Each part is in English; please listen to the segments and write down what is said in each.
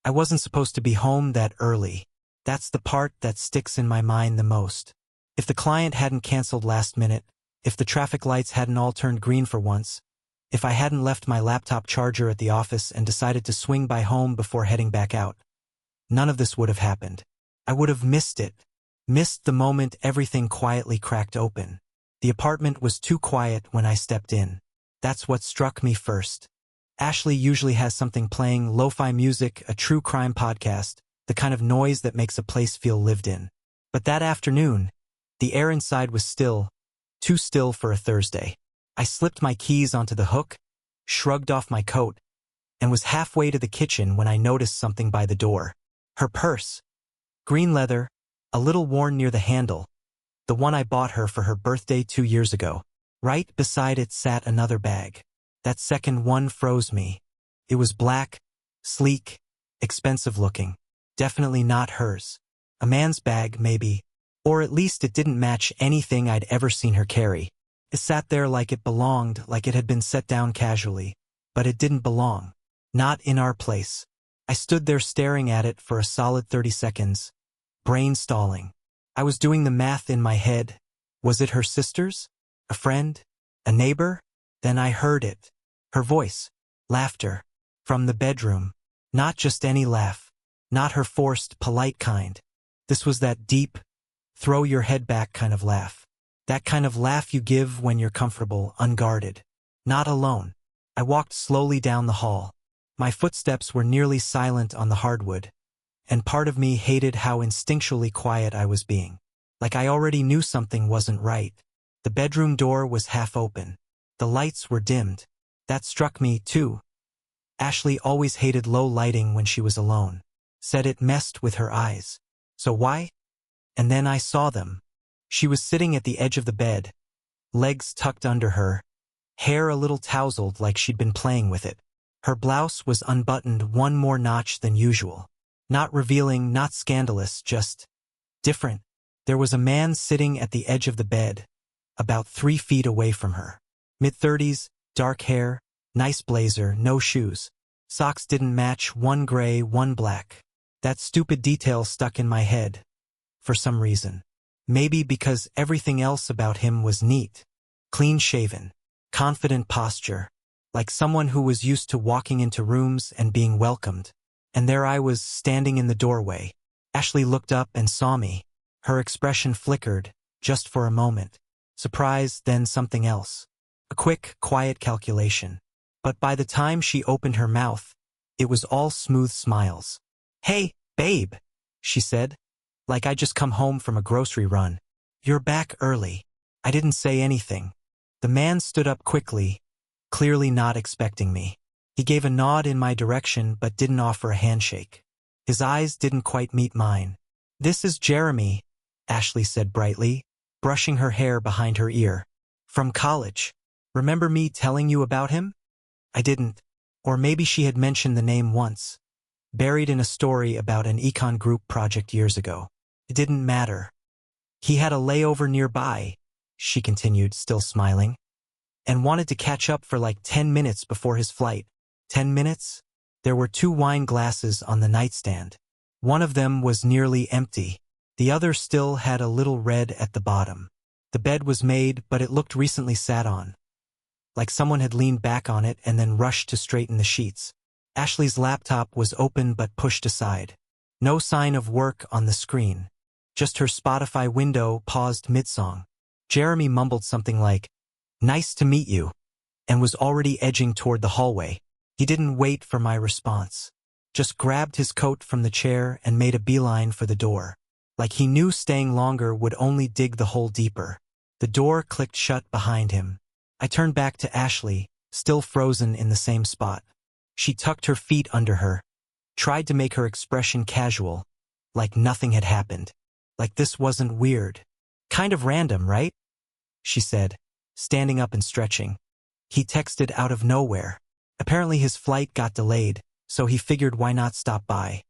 I wasn't supposed to be home that early. That's the part that sticks in my mind the most. If the client hadn't canceled last minute, if the traffic lights hadn't all turned green for once, if I hadn't left my laptop charger at the office and decided to swing by home before heading back out, none of this would have happened. I would have missed it. Missed the moment everything quietly cracked open. The apartment was too quiet when I stepped in. That's what struck me first. Ashley usually has something playing, lo-fi music, a true crime podcast, the kind of noise that makes a place feel lived in. But that afternoon, the air inside was still, too still for a Thursday. I slipped my keys onto the hook, shrugged off my coat, and was halfway to the kitchen when I noticed something by the door. Her purse. Green leather, a little worn near the handle. The one I bought her for her birthday 2 years ago. Right beside it sat another bag. That second one froze me. It was black, sleek, expensive looking. Definitely not hers. A man's bag, maybe. Or at least it didn't match anything I'd ever seen her carry. It sat there like it belonged, like it had been set down casually. But it didn't belong. Not in our place. I stood there staring at it for a solid 30 seconds. Brain stalling. I was doing the math in my head. Was it her sister's? A friend? A neighbor? Then I heard it. Her voice. Laughter. From the bedroom. Not just any laugh. Not her forced, polite kind. This was that deep, throw your head back kind of laugh. That kind of laugh you give when you're comfortable, unguarded. Not alone. I walked slowly down the hall. My footsteps were nearly silent on the hardwood. And part of me hated how instinctually quiet I was being. Like I already knew something wasn't right. The bedroom door was half open. The lights were dimmed. That struck me, too. Ashley always hated low lighting when she was alone. Said it messed with her eyes. So why? And then I saw them. She was sitting at the edge of the bed, legs tucked under her, hair a little tousled like she'd been playing with it. Her blouse was unbuttoned one more notch than usual. Not revealing, not scandalous, just different. There was a man sitting at the edge of the bed, about 3 feet away from her. Mid-30s, dark hair, nice blazer, no shoes. Socks didn't match, one gray, one black. That stupid detail stuck in my head. For some reason. Maybe because everything else about him was neat. Clean-shaven. Confident posture. Like someone who was used to walking into rooms and being welcomed. And there I was, standing in the doorway. Ashley looked up and saw me. Her expression flickered, just for a moment. Surprise, then something else. A quick, quiet calculation. But by the time she opened her mouth, it was all smooth smiles. "Hey, babe," she said. Like I just come home from a grocery run. "You're back early." I didn't say anything. The man stood up quickly, clearly not expecting me. He gave a nod in my direction but didn't offer a handshake. His eyes didn't quite meet mine. "This is Jeremy," Ashley said brightly, brushing her hair behind her ear. "From college. Remember me telling you about him?" I didn't. Or maybe she had mentioned the name once. Buried in a story about an econ group project years ago. It didn't matter. "He had a layover nearby," she continued, still smiling, "and wanted to catch up for like 10 minutes before his flight." 10 minutes? There were 2 wine glasses on the nightstand. One of them was nearly empty. The other still had a little red at the bottom. The bed was made, but it looked recently sat on. Like someone had leaned back on it and then rushed to straighten the sheets. Ashley's laptop was open but pushed aside. No sign of work on the screen. Just her Spotify window paused mid-song. Jeremy mumbled something like, "Nice to meet you," and was already edging toward the hallway. He didn't wait for my response. Just grabbed his coat from the chair and made a beeline for the door. Like he knew staying longer would only dig the hole deeper. The door clicked shut behind him. I turned back to Ashley, still frozen in the same spot. She tucked her feet under her, tried to make her expression casual, like nothing had happened. Like this wasn't weird. "Kind of random, right?" she said, standing up and stretching. "He texted out of nowhere. Apparently his flight got delayed, so he figured why not stop by."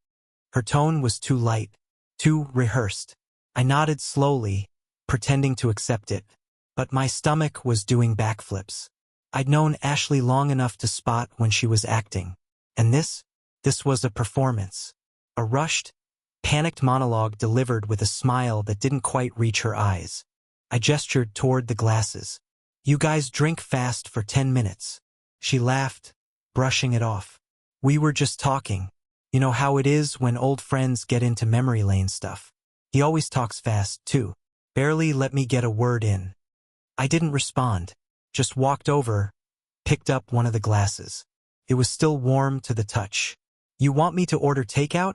Her tone was too light, too rehearsed. I nodded slowly, pretending to accept it, but my stomach was doing backflips. I'd known Ashley long enough to spot when she was acting. And this? This was a performance. A rushed, panicked monologue delivered with a smile that didn't quite reach her eyes. I gestured toward the glasses. "You guys drink fast for 10 minutes. She laughed, brushing it off. "We were just talking. You know how it is when old friends get into memory lane stuff. He always talks fast, too. Barely let me get a word in." I didn't respond, just walked over, picked up one of the glasses. It was still warm to the touch. "You want me to order takeout?"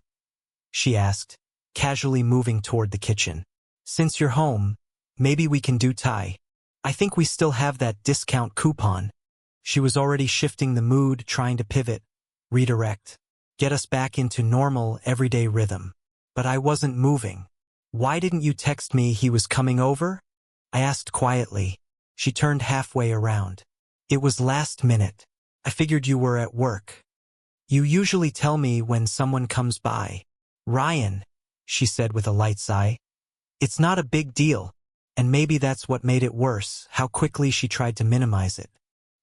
she asked, casually moving toward the kitchen. "Since you're home, maybe we can do Thai. I think we still have that discount coupon." She was already shifting the mood, trying to pivot, redirect, get us back into normal, everyday rhythm. But I wasn't moving. "Why didn't you text me he was coming over?" I asked quietly. She turned halfway around. "It was last minute. I figured you were at work. You usually tell me when someone comes by." "Ryan," she said with a light sigh. "It's not a big deal." And maybe that's what made it worse, how quickly she tried to minimize it.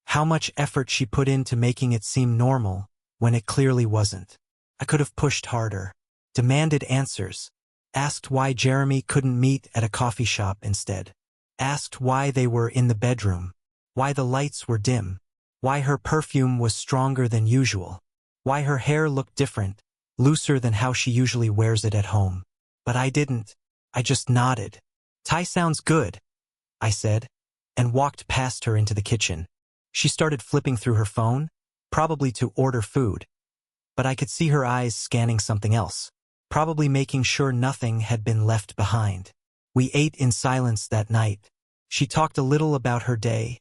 How much effort she put into making it seem normal, when it clearly wasn't. I could have pushed harder, demanded answers, asked why Jeremy couldn't meet at a coffee shop instead, asked why they were in the bedroom, why the lights were dim, why her perfume was stronger than usual, why her hair looked different, looser than how she usually wears it at home. But I didn't. I just nodded. "Thai sounds good," I said, and walked past her into the kitchen. She started flipping through her phone, probably to order food. But I could see her eyes scanning something else, probably making sure nothing had been left behind. We ate in silence that night. She talked a little about her day,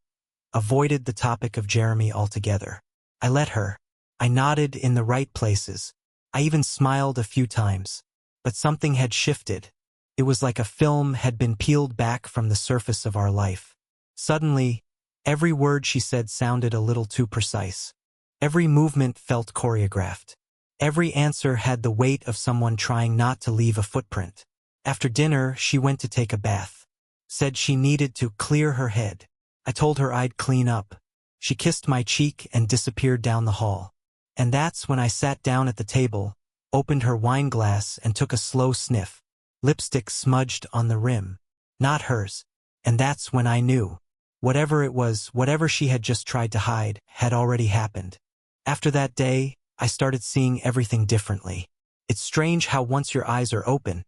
avoided the topic of Jeremy altogether. I let her. I nodded in the right places. I even smiled a few times. But something had shifted. It was like a film had been peeled back from the surface of our life. Suddenly, every word she said sounded a little too precise. Every movement felt choreographed. Every answer had the weight of someone trying not to leave a footprint. After dinner, she went to take a bath. Said she needed to clear her head. I told her I'd clean up. She kissed my cheek and disappeared down the hall. And that's when I sat down at the table, opened her wine glass and took a slow sniff. Lipstick smudged on the rim. Not hers. And that's when I knew. Whatever it was, whatever she had just tried to hide, had already happened. After that day, I started seeing everything differently. It's strange how once your eyes are open,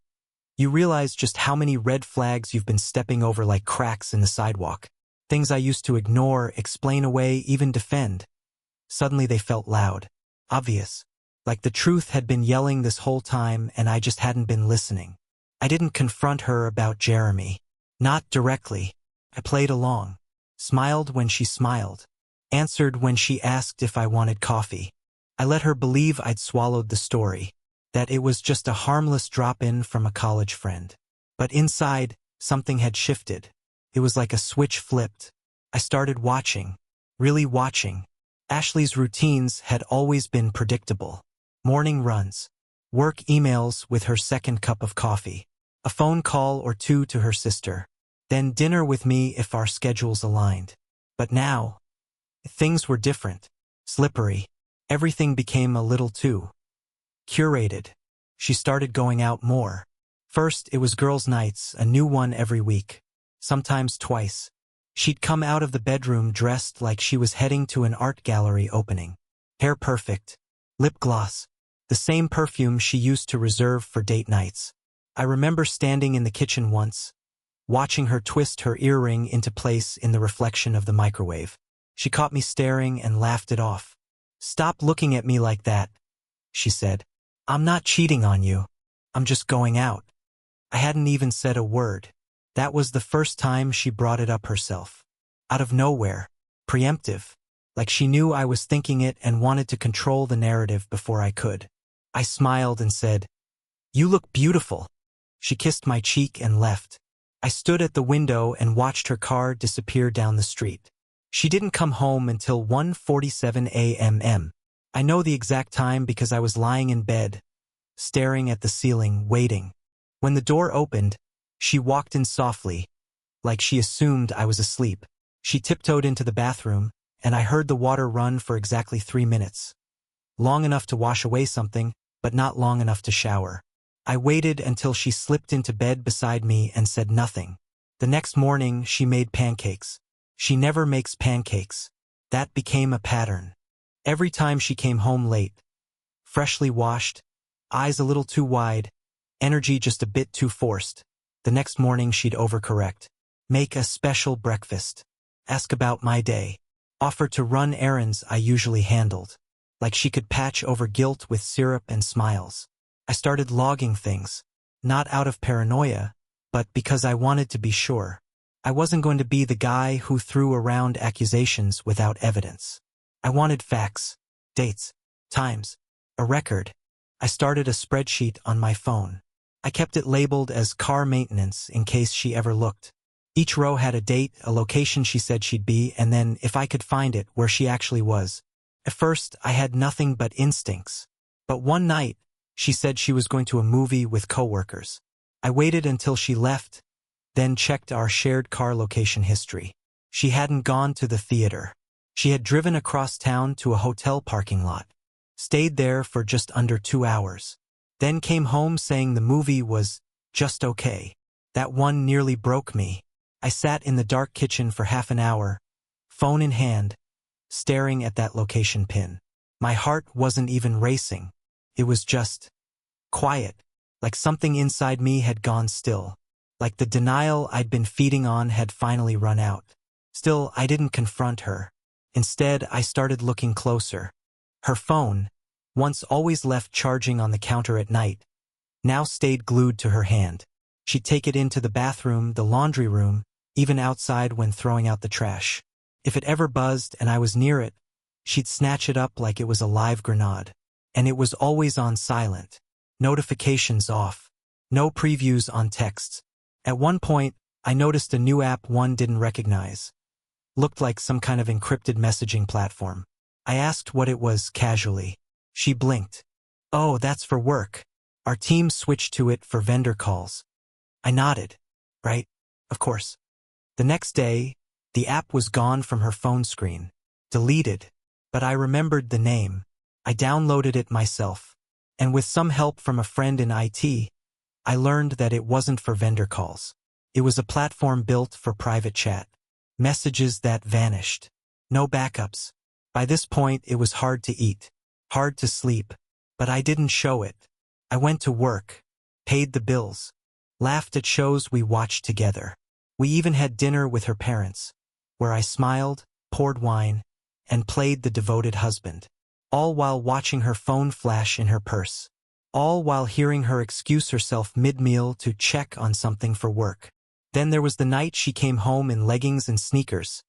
you realize just how many red flags you've been stepping over like cracks in the sidewalk. Things I used to ignore, explain away, even defend. Suddenly they felt loud, obvious, like the truth had been yelling this whole time and I just hadn't been listening. I didn't confront her about Jeremy. Not directly. I played along, smiled when she smiled, answered when she asked if I wanted coffee. I let her believe I'd swallowed the story, that it was just a harmless drop-in from a college friend. But inside, something had shifted. It was like a switch flipped. I started watching, really watching. Ashley's routines had always been predictable. Morning runs, work emails with her second cup of coffee, a phone call or two to her sister, then dinner with me if our schedules aligned. But now, things were different, slippery. Everything became a little too curated. She started going out more. First, it was girls' nights, a new one every week, sometimes twice. She'd come out of the bedroom dressed like she was heading to an art gallery opening. Hair perfect, lip gloss, the same perfume she used to reserve for date nights. I remember standing in the kitchen once, watching her twist her earring into place in the reflection of the microwave. She caught me staring and laughed it off. "Stop looking at me like that," she said. "I'm not cheating on you. I'm just going out." I hadn't even said a word. That was the first time she brought it up herself. Out of nowhere, preemptive, like she knew I was thinking it and wanted to control the narrative before I could. I smiled and said, "You look beautiful." She kissed my cheek and left. I stood at the window and watched her car disappear down the street. She didn't come home until 1:47 a.m. I know the exact time because I was lying in bed, staring at the ceiling, waiting. When the door opened, she walked in softly, like she assumed I was asleep. She tiptoed into the bathroom, and I heard the water run for exactly 3 minutes. long enough to wash away something, but not long enough to shower. I waited until she slipped into bed beside me and said nothing. The next morning, she made pancakes. She never makes pancakes. That became a pattern. Every time she came home late, freshly washed, eyes a little too wide, energy just a bit too forced. The next morning she'd overcorrect. Make a special breakfast. Ask about my day. Offer to run errands I usually handled. Like she could patch over guilt with syrup and smiles. I started logging things. Not out of paranoia, but because I wanted to be sure. I wasn't going to be the guy who threw around accusations without evidence. I wanted facts, dates, times, a record. I started a spreadsheet on my phone. I kept it labeled as car maintenance in case she ever looked. Each row had a date, a location she said she'd be, and then, if I could find it, where she actually was. At first, I had nothing but instincts. But one night, she said she was going to a movie with coworkers. I waited until she left, then checked our shared car location history. She hadn't gone to the theater. She had driven across town to a hotel parking lot. Stayed there for just under 2 hours. Then came home saying the movie was just okay. That one nearly broke me. I sat in the dark kitchen for half an hour, phone in hand, staring at that location pin. My heart wasn't even racing. It was just quiet, like something inside me had gone still. Like the denial I'd been feeding on had finally run out. Still, I didn't confront her. Instead, I started looking closer. Her phone, once always left charging on the counter at night, now stayed glued to her hand. She'd take it into the bathroom, the laundry room, even outside when throwing out the trash. If it ever buzzed and I was near it, she'd snatch it up like it was a live grenade. And it was always on silent. Notifications off. No previews on texts. At one point, I noticed a new app one didn't recognize. Looked like some kind of encrypted messaging platform. I asked what it was casually. She blinked. Oh, that's for work. Our team switched to it for vendor calls. I nodded. Right? Of course. The next day, the app was gone from her phone screen. Deleted. But I remembered the name. I downloaded it myself. And with some help from a friend in IT, I learned that it wasn't for vendor calls. It was a platform built for private chat. Messages that vanished. No backups. By this point, it was hard to eat. Hard to sleep. But I didn't show it. I went to work. Paid the bills. Laughed at shows we watched together. We even had dinner with her parents, where I smiled, poured wine, and played the devoted husband. All while watching her phone flash in her purse. All while hearing her excuse herself mid-meal to check on something for work. Then there was the night she came home in leggings and sneakers,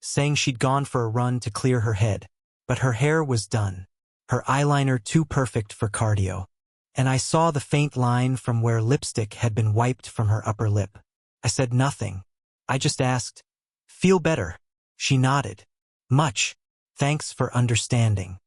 saying she'd gone for a run to clear her head. But her hair was done. Her eyeliner too perfect for cardio. And I saw the faint line from where lipstick had been wiped from her upper lip. I said nothing. I just asked, "Feel better?" She nodded. "Much. Thanks for understanding."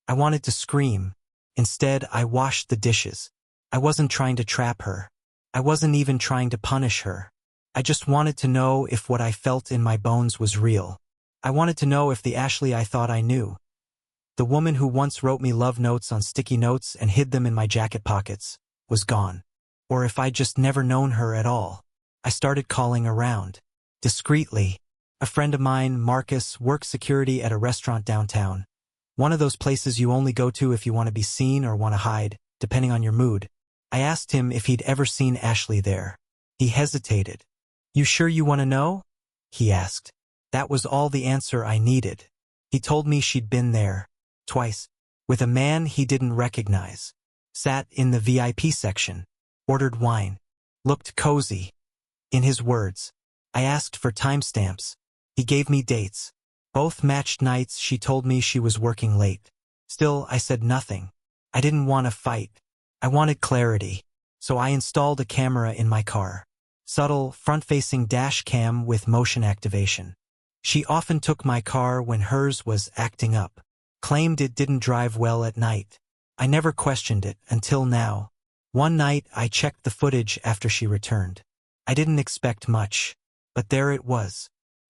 I wanted to scream. Instead, I washed the dishes. I wasn't trying to trap her. I wasn't even trying to punish her. I just wanted to know if what I felt in my bones was real. I wanted to know if the Ashley I thought I knew, the woman who once wrote me love notes on sticky notes and hid them in my jacket pockets, was gone. Or if I'd just never known her at all. I started calling around. Discreetly. A friend of mine, Marcus, works security at a restaurant downtown. One of those places you only go to if you want to be seen or want to hide, depending on your mood. I asked him if he'd ever seen Ashley there. He hesitated. "You sure you want to know?" he asked. That was all the answer I needed. He told me she'd been there, twice, with a man he didn't recognize. Sat in the VIP section, ordered wine, looked cozy. In his words, I asked for timestamps. He gave me dates. Both matched nights she told me she was working late. Still, I said nothing. I didn't want to fight. I wanted clarity. So I installed a camera in my car. Subtle, front-facing dash cam with motion activation. She often took my car when hers was acting up. Claimed it didn't drive well at night. I never questioned it until now. One night I checked the footage after she returned. I didn't expect much, but there it was.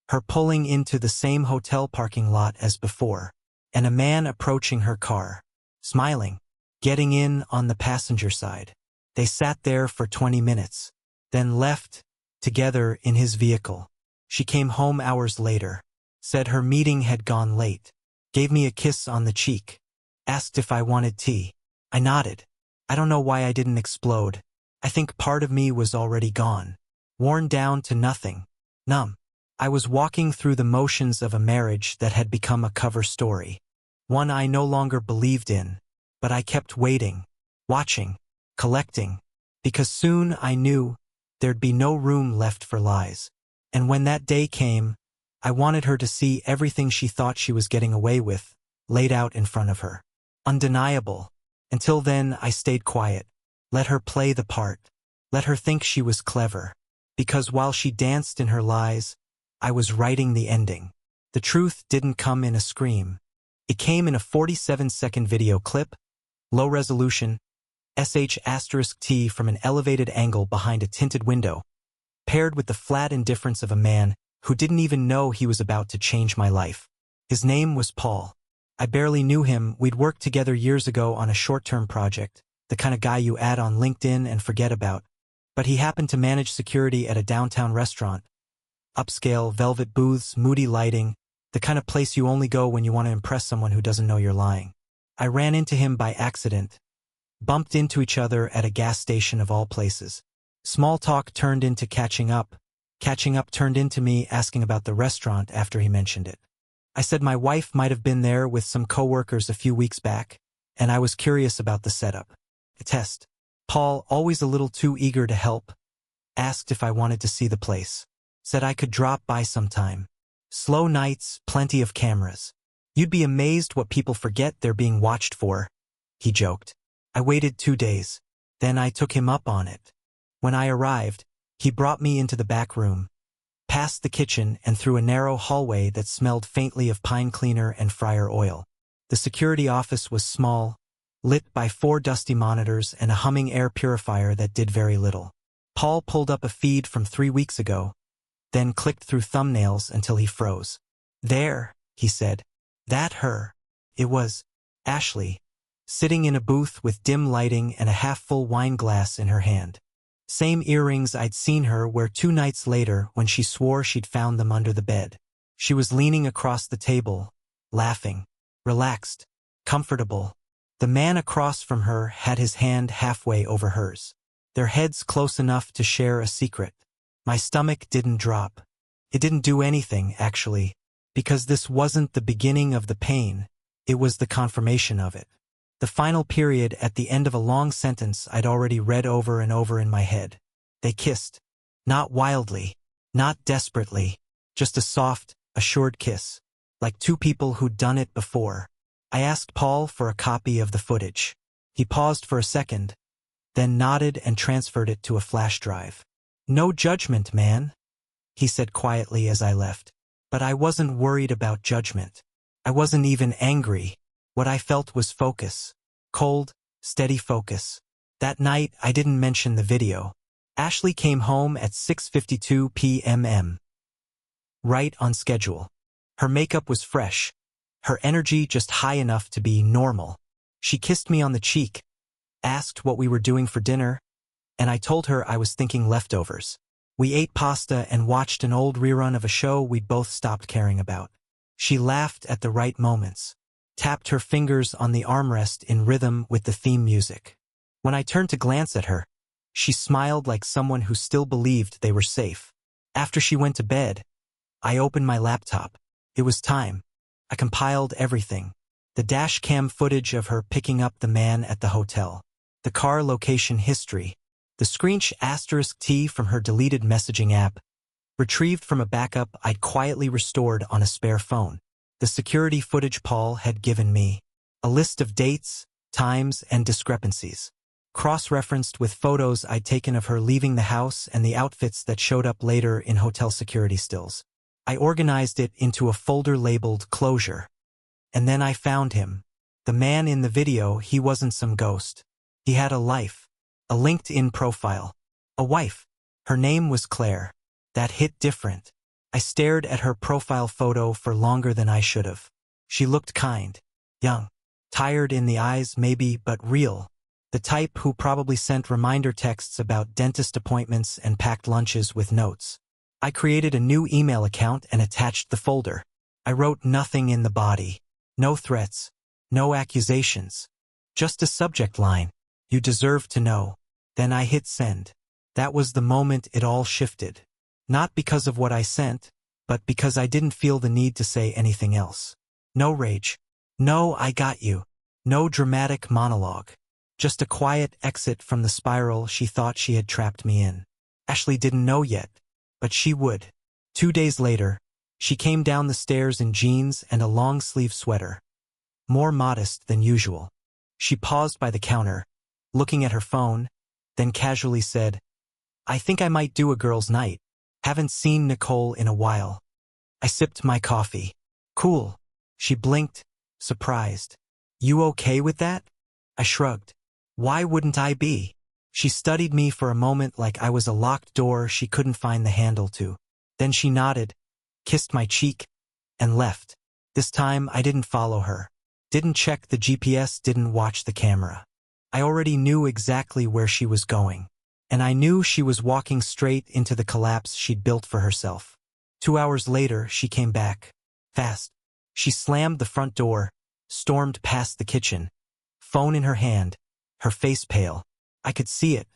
Her pulling into the same hotel parking lot as before, and a man approaching her car. smiling, getting in on the passenger side. They sat there for 20 minutes, then left, together in his vehicle. She came home hours later, said her meeting had gone late, gave me a kiss on the cheek, asked if I wanted tea. I nodded. I don't know why I didn't explode. I think part of me was already gone, worn down to nothing, numb. I was walking through the motions of a marriage that had become a cover story, one I no longer believed in, but I kept waiting, watching, collecting, because soon I knew there'd be no room left for lies. And when that day came, I wanted her to see everything she thought she was getting away with, laid out in front of her. Undeniable. Until then, I stayed quiet. Let her play the part. Let her think she was clever. Because while she danced in her lies, I was writing the ending. The truth didn't come in a scream. It came in a 47-second video clip, low resolution, sh*t from an elevated angle behind a tinted window, paired with the flat indifference of a man who didn't even know he was about to change my life. His name was Paul. I barely knew him. We'd worked together years ago on a short-term project, the kind of guy you add on LinkedIn and forget about. But he happened to manage security at a downtown restaurant. Upscale, velvet booths, moody lighting, the kind of place you only go when you want to impress someone who doesn't know you're lying. I ran into him by accident, bumped into each other at a gas station of all places. Small talk turned into catching up turned into me asking about the restaurant after he mentioned it. I said my wife might have been there with some coworkers a few weeks back, and I was curious about the setup. A test. Paul, always a little too eager to help, asked if I wanted to see the place. Said I could drop by sometime. Slow nights, plenty of cameras. You'd be amazed what people forget they're being watched for, he joked. I waited 2 days. Then I took him up on it. When I arrived, he brought me into the back room, past the kitchen and through a narrow hallway that smelled faintly of pine cleaner and fryer oil. The security office was small, lit by 4 dusty monitors and a humming air purifier that did very little. Paul pulled up a feed from 3 weeks ago, then clicked through thumbnails until he froze. There, he said. That her. It was Ashley, sitting in a booth with dim lighting and a half-full wine glass in her hand. Same earrings I'd seen her wear 2 nights later when she swore she'd found them under the bed. She was leaning across the table, laughing, relaxed, comfortable. The man across from her had his hand halfway over hers, their heads close enough to share a secret. My stomach didn't drop. It didn't do anything, actually, because this wasn't the beginning of the pain, it was the confirmation of it. The final period at the end of a long sentence I'd already read over and over in my head. They kissed. Not wildly, not desperately, just a soft, assured kiss, like 2 people who'd done it before. I asked Paul for a copy of the footage. He paused for a second, then nodded and transferred it to a flash drive. No judgment, man, he said quietly as I left. But I wasn't worried about judgment. I wasn't even angry. What I felt was focus. Cold, steady focus. That night, I didn't mention the video. Ashley came home at 6:52 p.m. Right on schedule. Her makeup was fresh. Her energy just high enough to be normal. She kissed me on the cheek, asked what we were doing for dinner, and I told her I was thinking leftovers. We ate pasta and watched an old rerun of a show we'd both stopped caring about. She laughed at the right moments, tapped her fingers on the armrest in rhythm with the theme music. When I turned to glance at her, she smiled like someone who still believed they were safe. After she went to bed, I opened my laptop. It was time. I compiled everything. The dash cam footage of her picking up the man at the hotel, the car location history, the screenshot*t from her deleted messaging app, retrieved from a backup I'd quietly restored on a spare phone, the security footage Paul had given me, a list of dates, times, and discrepancies, cross-referenced with photos I'd taken of her leaving the house and the outfits that showed up later in hotel security stills. I organized it into a folder labeled Closure. And then I found him. The man in the video, he wasn't some ghost. He had a life, a LinkedIn profile, a wife. Her name was Claire. That hit different. I stared at her profile photo for longer than I should have. She looked kind, young, Tired in the eyes, maybe, but real. The type who probably sent reminder texts about dentist appointments and packed lunches with notes. I created a new email account and attached the folder. I wrote nothing in the body. No threats. No accusations. Just a subject line. You deserve to know. Then I hit send. That was the moment it all shifted. Not because of what I sent, but because I didn't feel the need to say anything else. No rage. No, I got you. No dramatic monologue. Just a quiet exit from the spiral she thought she had trapped me in. Ashley didn't know yet, but she would. 2 days later, she came down the stairs in jeans and a long-sleeve sweater. More modest than usual. She paused by the counter, looking at her phone, then casually said, "I think I might do a girls' night. Haven't seen Nicole in a while." I sipped my coffee. "Cool." She blinked, surprised. "You okay with that?" I shrugged. "Why wouldn't I be?" She studied me for a moment like I was a locked door she couldn't find the handle to. Then she nodded, kissed my cheek, and left. This time I didn't follow her. Didn't check the GPS, didn't watch the camera. I already knew exactly where she was going. And I knew she was walking straight into the collapse she'd built for herself. 2 hours later, she came back. Fast. She slammed the front door, stormed past the kitchen, phone in her hand, her face pale. I could see it,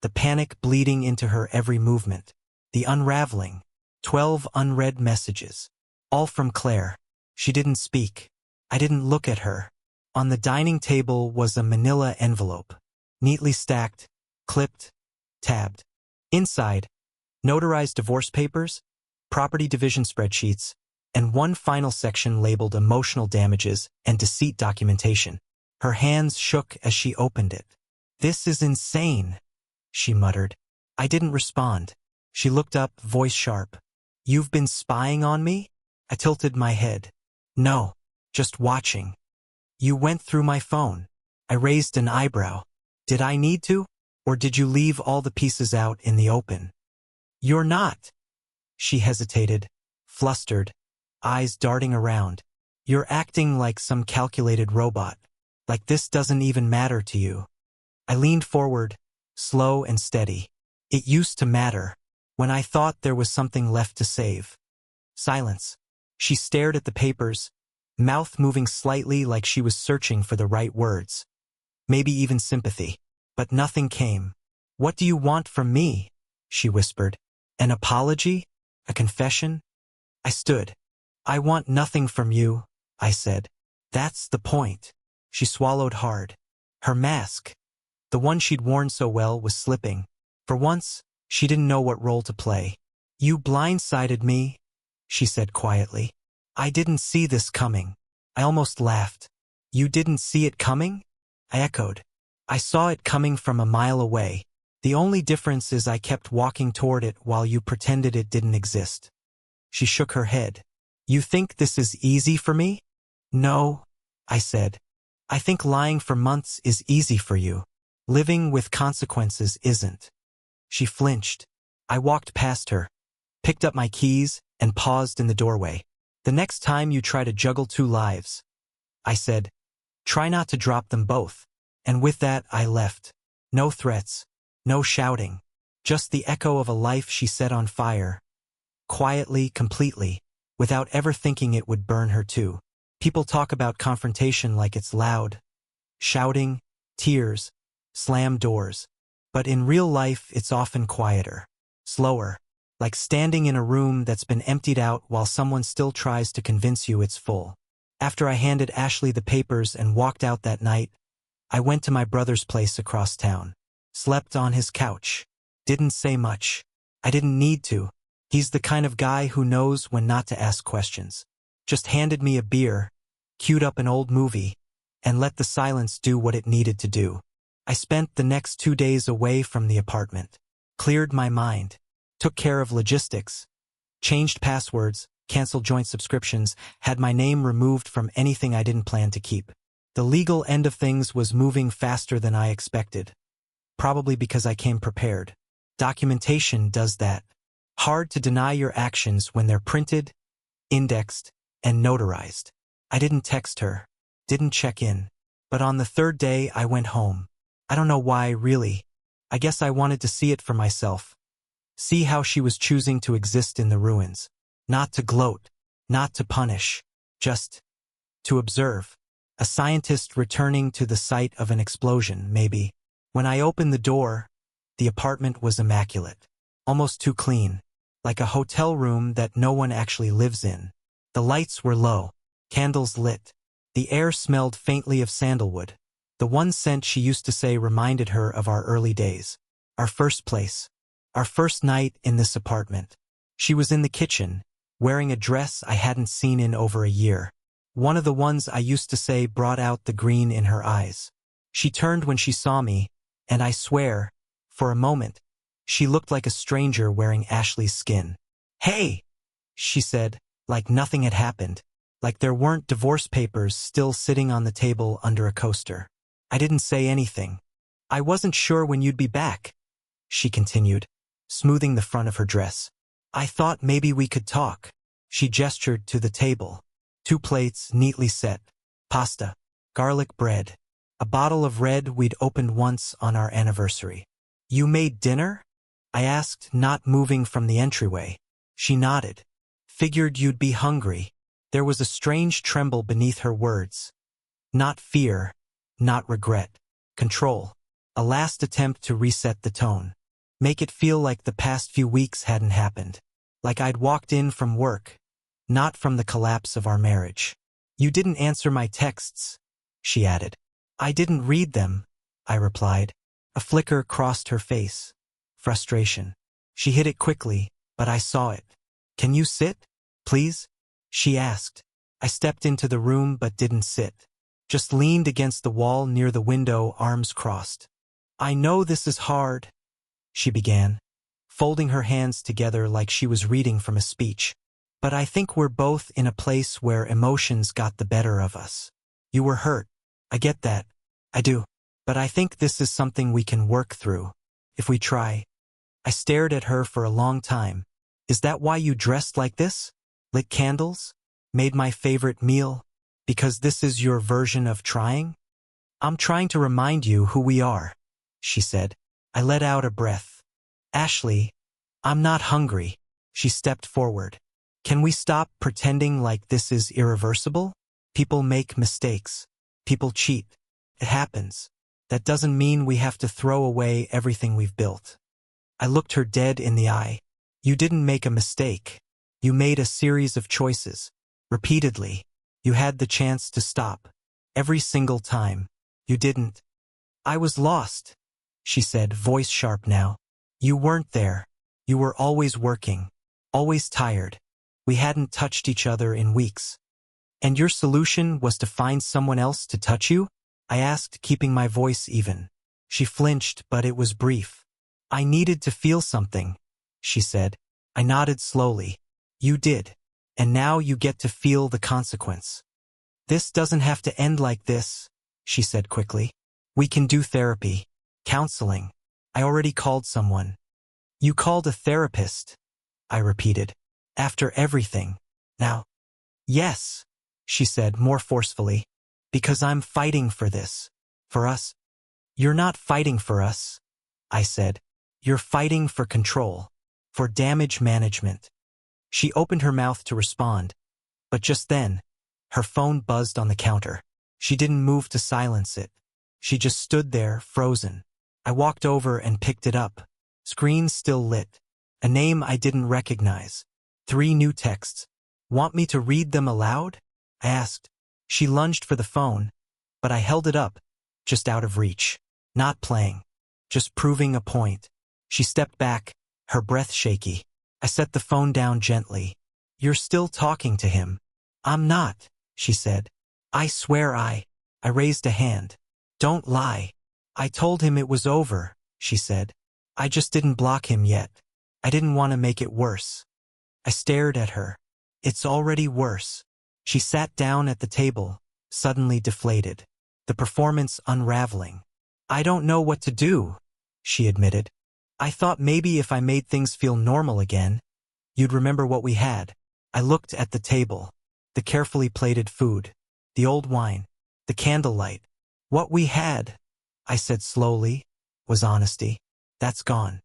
the panic bleeding into her every movement. The unraveling. 12 unread messages. All from Claire. She didn't speak. I didn't look at her. On the dining table was a manila envelope. Neatly stacked, clipped, tabbed. Inside, notarized divorce papers, property division spreadsheets, and one final section labeled emotional damages and deceit documentation. Her hands shook as she opened it. "This is insane," she muttered. I didn't respond. She looked up, voice sharp. "You've been spying on me?" I tilted my head. "No, just watching." "You went through my phone." I raised an eyebrow. "Did I need to? Or did you leave all the pieces out in the open?" "You're not." She hesitated, flustered, eyes darting around. "You're acting like some calculated robot. Like this doesn't even matter to you." I leaned forward, slow and steady. "It used to matter, when I thought there was something left to save." Silence. She stared at the papers, mouth moving slightly like she was searching for the right words. Maybe even sympathy. But nothing came. "What do you want from me?" she whispered. "An apology? A confession?" I stood. "I want nothing from you," I said. "That's the point." She swallowed hard. Her mask, the one she'd worn so well, was slipping. For once, she didn't know what role to play. "You blindsided me," she said quietly. "I didn't see this coming." I almost laughed. "You didn't see it coming?" I echoed. "I saw it coming from a mile away. The only difference is I kept walking toward it while you pretended it didn't exist." She shook her head. "You think this is easy for me?" "No," I said. "I think lying for months is easy for you. Living with consequences isn't." She flinched. I walked past her, picked up my keys, and paused in the doorway. "The next time you try to juggle 2 lives," I said, "try not to drop them both." And with that, I left. No threats, no shouting, just the echo of a life she set on fire. Quietly, completely, without ever thinking it would burn her too. People talk about confrontation like it's loud. Shouting, tears, slammed doors. But in real life, it's often quieter. Slower. Like standing in a room that's been emptied out while someone still tries to convince you it's full. After I handed Ashley the papers and walked out that night, I went to my brother's place across town. Slept on his couch. Didn't say much. I didn't need to. He's the kind of guy who knows when not to ask questions. Just handed me a beer, queued up an old movie, and let the silence do what it needed to do. I spent the next 2 days away from the apartment. Cleared my mind. Took care of logistics. Changed passwords, canceled joint subscriptions, had my name removed from anything I didn't plan to keep. The legal end of things was moving faster than I expected. Probably because I came prepared. Documentation does that. Hard to deny your actions when they're printed, indexed, and notarized. I didn't text her. Didn't check in. But on the third day I went home. I don't know why, really. I guess I wanted to see it for myself. See how she was choosing to exist in the ruins. Not to gloat, not to punish, just to observe. A scientist returning to the site of an explosion, maybe. When I opened the door, the apartment was immaculate. Almost too clean. Like a hotel room that no one actually lives in. The lights were low, candles lit. The air smelled faintly of sandalwood. The one scent she used to say reminded her of our early days. Our first place. Our first night in this apartment. She was in the kitchen, wearing a dress I hadn't seen in over a year. One of the ones I used to say brought out the green in her eyes. She turned when she saw me, and I swear, for a moment, she looked like a stranger wearing Ashley's skin. "Hey!" she said, like nothing had happened, like there weren't divorce papers still sitting on the table under a coaster. I didn't say anything. "I wasn't sure when you'd be back," she continued, smoothing the front of her dress. "I thought maybe we could talk." She gestured to the table. 2 plates neatly set, pasta, garlic bread, a bottle of red we'd opened once on our anniversary. "You made dinner?" I asked, not moving from the entryway. She nodded. "Figured you'd be hungry." There was a strange tremble beneath her words. Not fear, not regret. Control. A last attempt to reset the tone. Make it feel like the past few weeks hadn't happened. Like I'd walked in from work, not from the collapse of our marriage. "You didn't answer my texts," she added. "I didn't read them," I replied. A flicker crossed her face. Frustration. She hid it quickly, but I saw it. "Can you sit, please?" she asked. I stepped into the room but didn't sit. Just leaned against the wall near the window, arms crossed. "I know this is hard," she began, folding her hands together like she was reading from a speech. "But I think we're both in a place where emotions got the better of us. You were hurt. I get that. I do. But I think this is something we can work through, if we try." I stared at her for a long time. "Is that why you dressed like this? Lit candles? Made my favorite meal? Because this is your version of trying?" "I'm trying to remind you who we are," she said. I let out a breath. "Ashley, I'm not hungry." She stepped forward. "Can we stop pretending like this is irreversible? People make mistakes. People cheat. It happens. That doesn't mean we have to throw away everything we've built." I looked her dead in the eye. "You didn't make a mistake. You made a series of choices. Repeatedly. You had the chance to stop. Every single time. You didn't." "I was lost," she said, voice sharp now. "You weren't there. You were always working. Always tired. We hadn't touched each other in weeks." "And your solution was to find someone else to touch you?" I asked, keeping my voice even. She flinched, but it was brief. "I needed to feel something," she said. I nodded slowly. "You did. And now you get to feel the consequence." "This doesn't have to end like this," she said quickly. "We can do therapy. Counseling. I already called someone." "You called a therapist?" I repeated. "After everything. Now?" "Yes," she said more forcefully. "Because I'm fighting for this. For us." "You're not fighting for us," I said. "You're fighting for control. For damage management." She opened her mouth to respond. But just then, her phone buzzed on the counter. She didn't move to silence it. She just stood there, frozen. I walked over and picked it up. Screen still lit. A name I didn't recognize. 3 new texts. "Want me to read them aloud?" I asked. She lunged for the phone, but I held it up, just out of reach. Not playing. Just proving a point. She stepped back, her breath shaky. I set the phone down gently. "You're still talking to him." "I'm not," she said. "I swear I raised a hand. "Don't lie." "I told him it was over," she said. "I just didn't block him yet. I didn't want to make it worse." I stared at her. "It's already worse." She sat down at the table, suddenly deflated. The performance unraveling. "I don't know what to do," she admitted. "I thought maybe if I made things feel normal again, you'd remember what we had." I looked at the table. The carefully plated food. The old wine. The candlelight. What we had, I said slowly, was honesty. That's gone.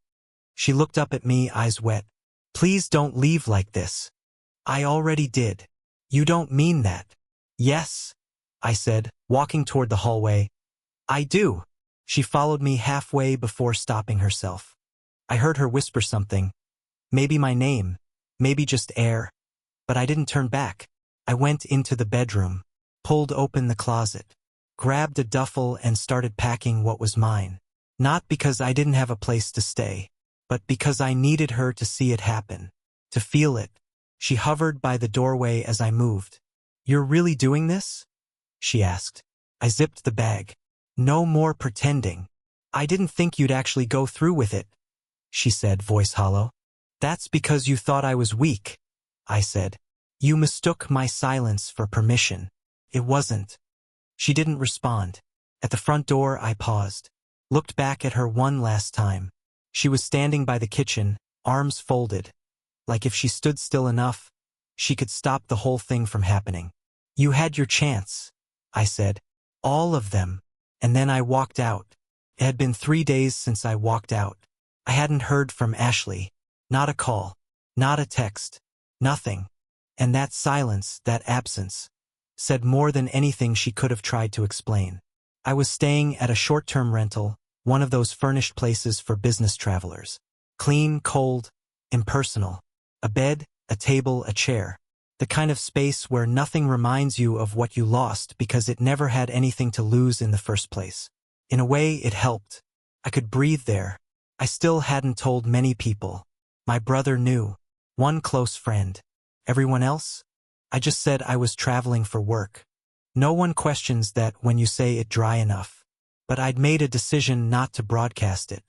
She looked up at me, eyes wet. Please don't leave like this. I already did. You don't mean that. Yes, I said, walking toward the hallway. I do. She followed me halfway before stopping herself. I heard her whisper something. Maybe my name, maybe just air. But I didn't turn back. I went into the bedroom, pulled open the closet, grabbed a duffel and started packing what was mine. Not because I didn't have a place to stay, but because I needed her to see it happen, to feel it. She hovered by the doorway as I moved. You're really doing this? She asked. I zipped the bag. No more pretending. I didn't think you'd actually go through with it, she said, voice hollow. That's because you thought I was weak, I said. You mistook my silence for permission. It wasn't. She didn't respond. At the front door, I paused, looked back at her one last time. She was standing by the kitchen, arms folded. Like if she stood still enough, she could stop the whole thing from happening. You had your chance, I said. All of them. And then I walked out. It had been 3 days since I walked out. I hadn't heard from Ashley. Not a call. Not a text. Nothing. And that silence, that absence, said more than anything she could have tried to explain. I was staying at a short-term rental, one of those furnished places for business travelers. Clean, cold, impersonal. A bed, a table, a chair. The kind of space where nothing reminds you of what you lost because it never had anything to lose in the first place. In a way, it helped. I could breathe there. I still hadn't told many people. My brother knew. One close friend. Everyone else? I just said I was traveling for work. No one questions that when you say it dry enough. But I'd made a decision not to broadcast it.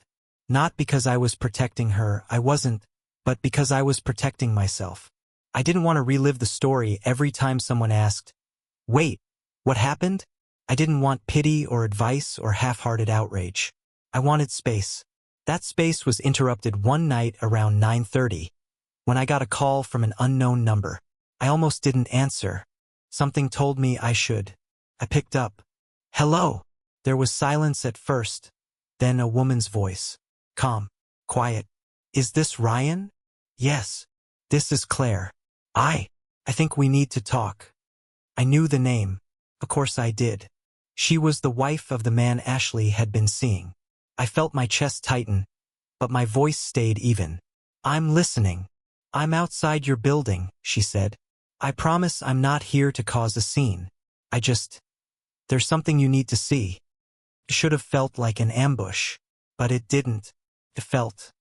Not because I was protecting her, I wasn't, but because I was protecting myself. I didn't want to relive the story every time someone asked, wait, what happened? I didn't want pity or advice or half-hearted outrage. I wanted space. That space was interrupted one night around 9:30, when I got a call from an unknown number. I almost didn't answer. Something told me I should. I picked up. Hello. There was silence at first, then a woman's voice. Calm, quiet. Is this Ryan? Yes. This is Claire. I think we need to talk. I knew the name. Of course I did. She was the wife of the man Ashley had been seeing. I felt my chest tighten, but my voice stayed even. I'm listening. I'm outside your building, she said. I promise I'm not here to cause a scene. There's something you need to see. It should have felt like an ambush, but it didn't. It felt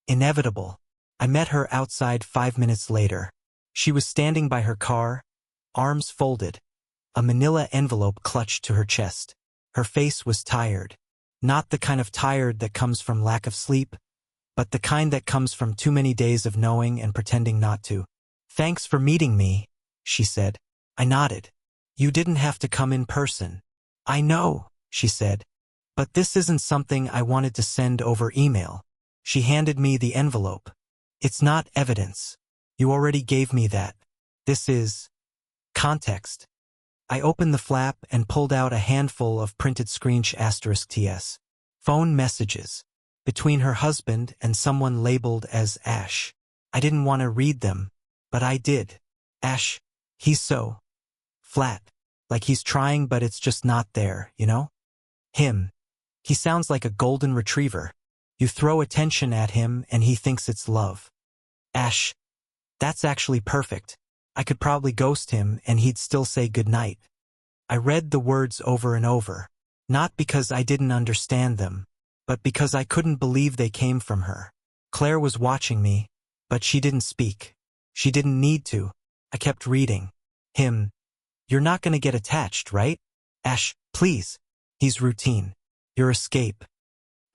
inevitable. I met her outside 5 minutes later. She was standing by her car, arms folded, a manila envelope clutched to her chest. Her face was tired. Not the kind of tired that comes from lack of sleep, but the kind that comes from too many days of knowing and pretending not to. Thanks for meeting me, she said. I nodded. You didn't have to come in person. I know, she said. But this isn't something I wanted to send over email. She handed me the envelope. It's not evidence. You already gave me that. This is context. I opened the flap and pulled out a handful of printed **TS. Phone messages. Between her husband and someone labeled as Ash. I didn't want to read them, but I did. Ash, he's so flat. Like he's trying but it's just not there, you know? Him. He sounds like a golden retriever. You throw attention at him and he thinks it's love. Ash. That's actually perfect. I could probably ghost him and he'd still say goodnight. I read the words over and over, not because I didn't understand them, but because I couldn't believe they came from her. Claire was watching me, but she didn't speak. She didn't need to. I kept reading. Him. You're not gonna get attached, right? Ash, please. He's routine. Your escape.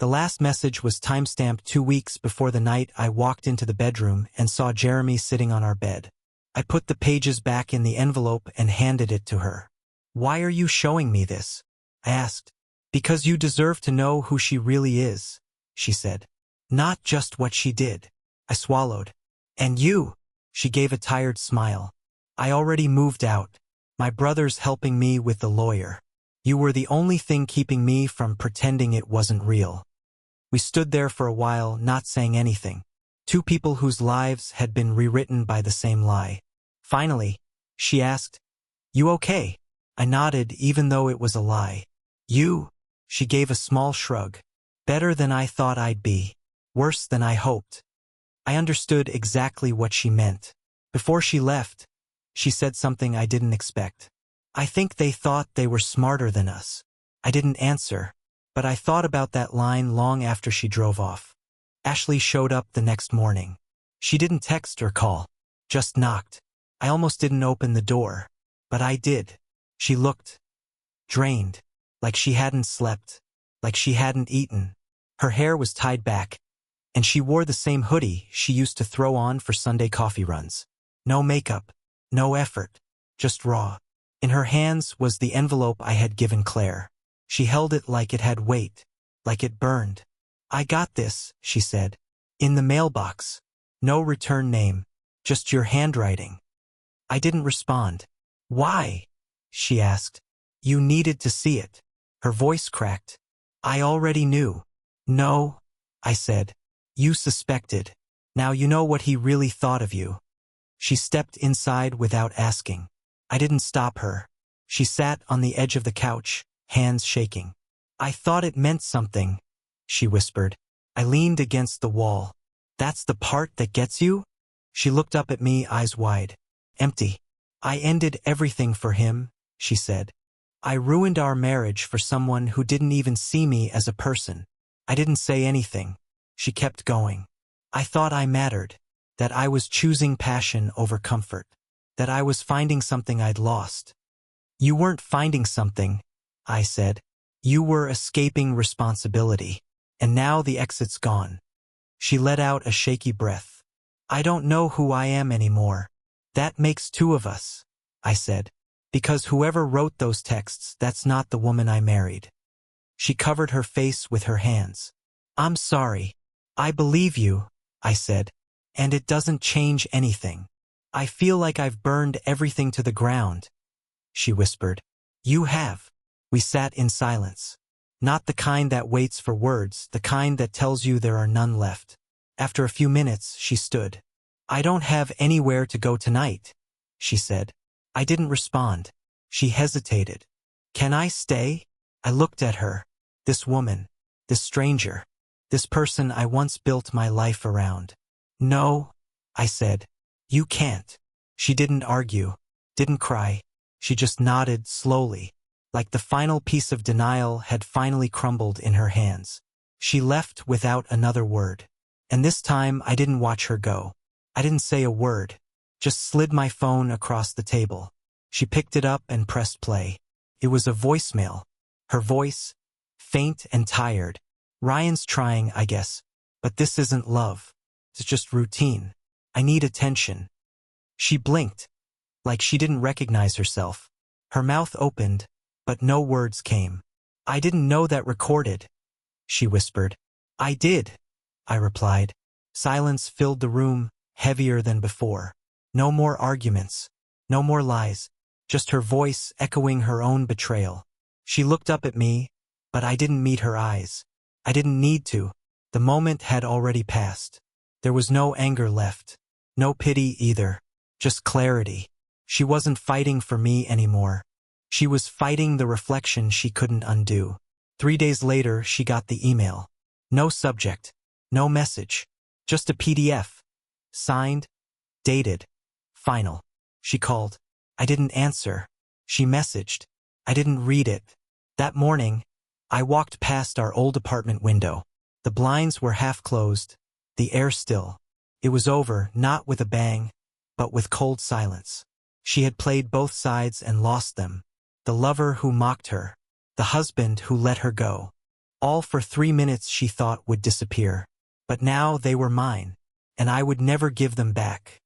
The last message was timestamped 2 weeks before the night I walked into the bedroom and saw Jeremy sitting on our bed. I put the pages back in the envelope and handed it to her. Why are you showing me this? I asked. Because you deserve to know who she really is, she said. Not just what she did. I swallowed. And you? She gave a tired smile. I already moved out. My brother's helping me with the lawyer. You were the only thing keeping me from pretending it wasn't real. We stood there for a while, not saying anything. Two people whose lives had been rewritten by the same lie. Finally, she asked, "You okay?" I nodded, even though it was a lie. "You?" She gave a small shrug. "Better than I thought I'd be. Worse than I hoped." I understood exactly what she meant. Before she left, she said something I didn't expect. "I think they thought they were smarter than us." I didn't answer, but I thought about that line long after she drove off. Ashley showed up the next morning. She didn't text or call, just knocked. I almost didn't open the door, but I did. She looked drained, like she hadn't slept, like she hadn't eaten. Her hair was tied back, and she wore the same hoodie she used to throw on for Sunday coffee runs. No makeup, no effort, just raw. In her hands was the envelope I had given Claire. She held it like it had weight, like it burned. "I got this," she said. "In the mailbox. No return name, just your handwriting." I didn't respond. "Why?" she asked. "You needed to see it." Her voice cracked. "I already knew." "No," I said. "You suspected. Now you know what he really thought of you." She stepped inside without asking. I didn't stop her. She sat on the edge of the couch, hands shaking. "I thought it meant something," she whispered. I leaned against the wall. "That's the part that gets you?" She looked up at me, eyes wide. "Empty. I ended everything for him," she said. "I ruined our marriage for someone who didn't even see me as a person." I didn't say anything. She kept going. "I thought I mattered, that I was choosing passion over comfort, that I was finding something I'd lost." "You weren't finding something," I said. "You were escaping responsibility, and now the exit's gone." She let out a shaky breath. "I don't know who I am anymore." "That makes two of us," I said. "Because whoever wrote those texts, that's not the woman I married." She covered her face with her hands. "I'm sorry. I believe you," I said. "And it doesn't change anything. I feel like I've burned everything to the ground," she whispered. "You have." We sat in silence. Not the kind that waits for words, the kind that tells you there are none left. After a few minutes, she stood. "I don't have anywhere to go tonight," she said. I didn't respond. She hesitated. "Can I stay?" I looked at her. This woman, this stranger, this person I once built my life around. "No," I said. "You can't." She didn't argue, didn't cry. She just nodded slowly, like the final piece of denial had finally crumbled in her hands. She left without another word. And this time I didn't watch her go. I didn't say a word, just slid my phone across the table. She picked it up and pressed play. It was a voicemail. Her voice, faint and tired. "Ryan's trying, I guess. But this isn't love. It's just routine. I need attention." She blinked, like she didn't recognize herself. Her mouth opened, but no words came. "I didn't know that recorded," she whispered. "I did," I replied. Silence filled the room, heavier than before. No more arguments, no more lies, just her voice echoing her own betrayal. She looked up at me, but I didn't meet her eyes. I didn't need to. The moment had already passed. There was no anger left, no pity either, just clarity. She wasn't fighting for me anymore. She was fighting the reflection she couldn't undo. 3 days later, she got the email. No subject, no message, just a PDF. Signed, dated, final. She called. I didn't answer. She messaged. I didn't read it. That morning, I walked past our old apartment window. The blinds were half closed, the air still. It was over, not with a bang, but with cold silence. She had played both sides and lost them. The lover who mocked her, the husband who let her go. All for 3 minutes she thought would disappear. But now they were mine, and I would never give them back.